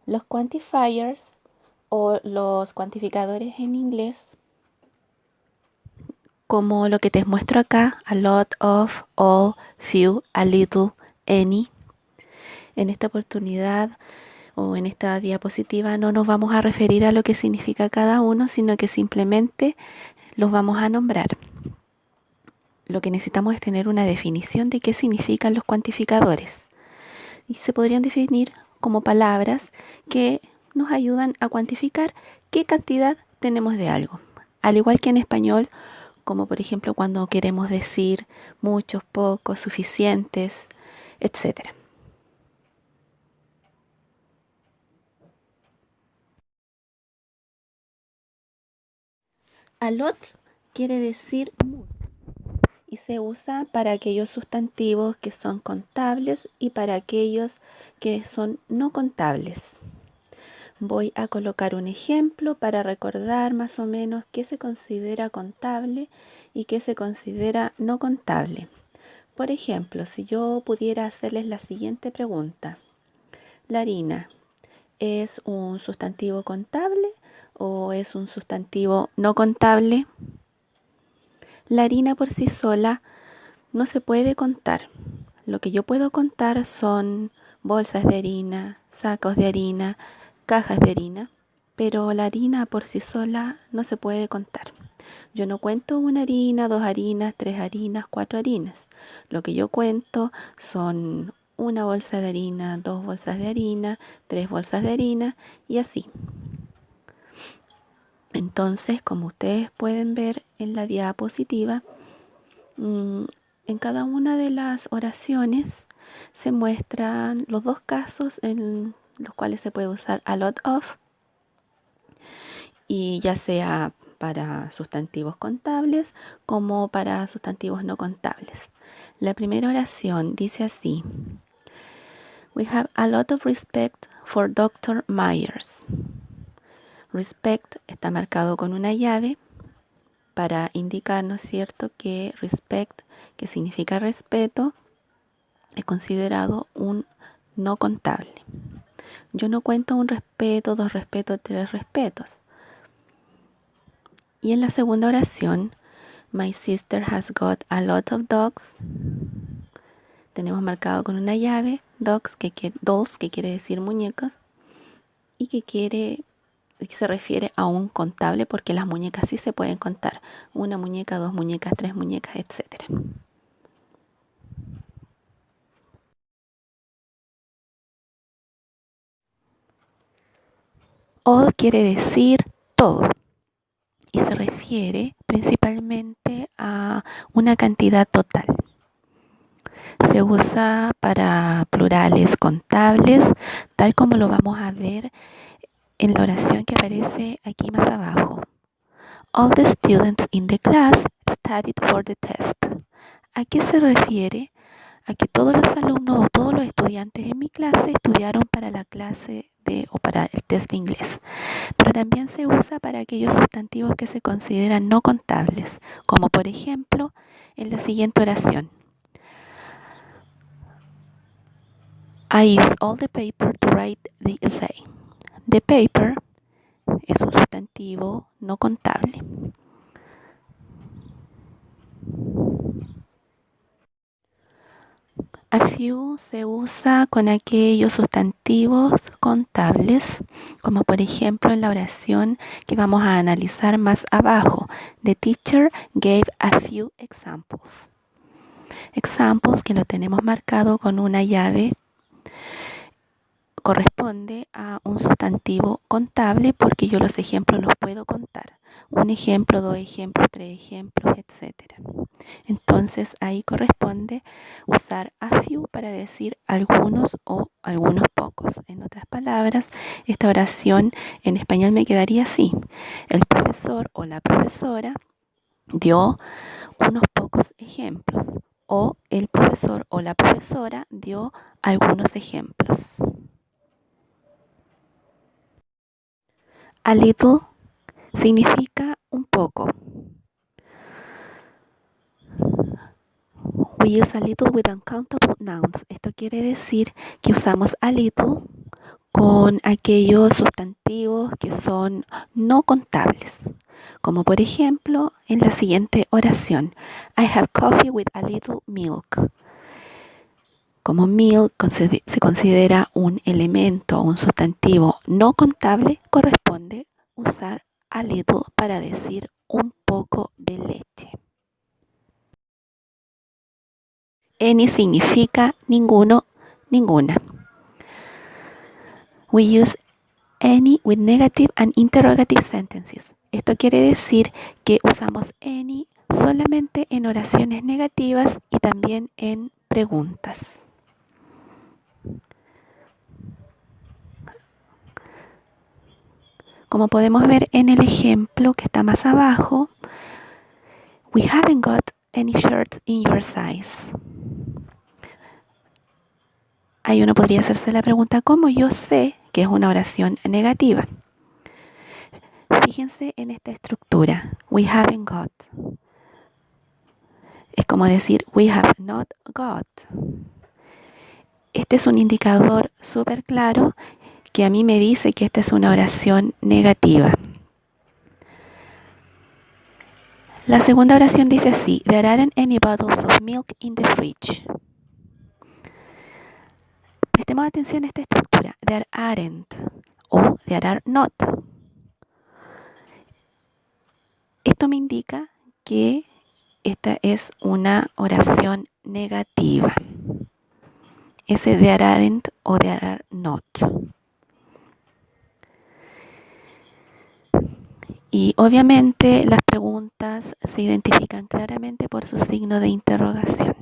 Los quantifiers o los cuantificadores en inglés, como lo que te muestro acá, a lot of, all, few, a little, any. En esta oportunidad o en esta diapositiva no nos vamos a referir a lo que significa cada uno, sino que simplemente los vamos a nombrar. Lo que necesitamos es tener una definición de qué significan los cuantificadores. Y se podrían definir como palabras que nos ayudan a cuantificar qué cantidad tenemos de algo. Al igual que en español, como por ejemplo cuando queremos decir muchos, pocos, suficientes, etc. A lot quiere decir mucho y se usa para aquellos sustantivos que son contables y para aquellos que son no contables. Voy a colocar un ejemplo para recordar más o menos qué se considera contable y qué se considera no contable. Por ejemplo, si yo pudiera hacerles la siguiente pregunta. ¿La harina es un sustantivo contable o es un sustantivo no contable? La harina por sí sola no se puede contar. Lo que yo puedo contar son bolsas de harina, sacos de harina, cajas de harina, pero la harina por sí sola no se puede contar. Yo no cuento una harina, dos harinas, tres harinas, cuatro harinas. Lo que yo cuento son una bolsa de harina, dos bolsas de harina, tres bolsas de harina y así. Entonces, como ustedes pueden ver en la diapositiva, en cada una de las oraciones se muestran los dos casos en los cuales se puede usar a lot of, y ya sea para sustantivos contables como para sustantivos no contables. La primera oración dice así: We have a lot of respect for Dr. Myers. Respect está marcado con una llave para indicar, ¿no es cierto?, que respect, que significa respeto, es considerado un no contable. Yo no cuento un respeto, dos respetos, tres respetos. Y en la segunda oración, My sister has got a lot of dogs. Tenemos marcado con una llave dolls, que quiere decir muñecos, y que se refiere a un contable porque las muñecas sí se pueden contar. Una muñeca, dos muñecas, tres muñecas, etc. All quiere decir todo y se refiere principalmente a una cantidad total. Se usa para plurales contables, tal como lo vamos a ver en la oración que aparece aquí más abajo. All the students in the class studied for the test. ¿A qué se refiere? A que todos los alumnos o todos los estudiantes en mi clase estudiaron para la clase o para el test de inglés. Pero también se usa para aquellos sustantivos que se consideran no contables, como por ejemplo en la siguiente oración. I use all the paper to write the essay. The paper es un sustantivo no contable. A few se usa con aquellos sustantivos contables, como por ejemplo en la oración que vamos a analizar más abajo. The teacher gave a few examples. Examples que lo tenemos marcado con una llave corresponde a un sustantivo contable porque yo los ejemplos los puedo contar. Un ejemplo, dos ejemplos, tres ejemplos, etc. Entonces ahí corresponde usar a few para decir algunos o algunos pocos. En otras palabras, esta oración en español me quedaría así. El profesor o la profesora dio unos pocos ejemplos o el profesor o la profesora dio algunos ejemplos. A little significa un poco. We use a little with uncountable nouns. Esto quiere decir que usamos a little con aquellos sustantivos que son no contables. Como por ejemplo en la siguiente oración: I have coffee with a little milk. Como milk se considera un elemento o un sustantivo no contable, corresponde usar a little para decir un poco de leche. Any significa ninguno, ninguna. We use any with negative and interrogative sentences. Esto quiere decir que usamos any solamente en oraciones negativas y también en preguntas. Como podemos ver en el ejemplo que está más abajo, we haven't got any shirts in your size. Ahí uno podría hacerse la pregunta, ¿cómo yo sé que es una oración negativa? Fíjense en esta estructura, we haven't got. Es como decir, we have not got. Este es un indicador súper claro que a mí me dice que esta es una oración negativa. La segunda oración dice así: There aren't any bottles of milk in the fridge. Prestemos atención a esta estructura. There aren't o there are not. Esto me indica que esta es una oración negativa. Ese there aren't o there are not. Y obviamente las preguntas se identifican claramente por su signo de interrogación.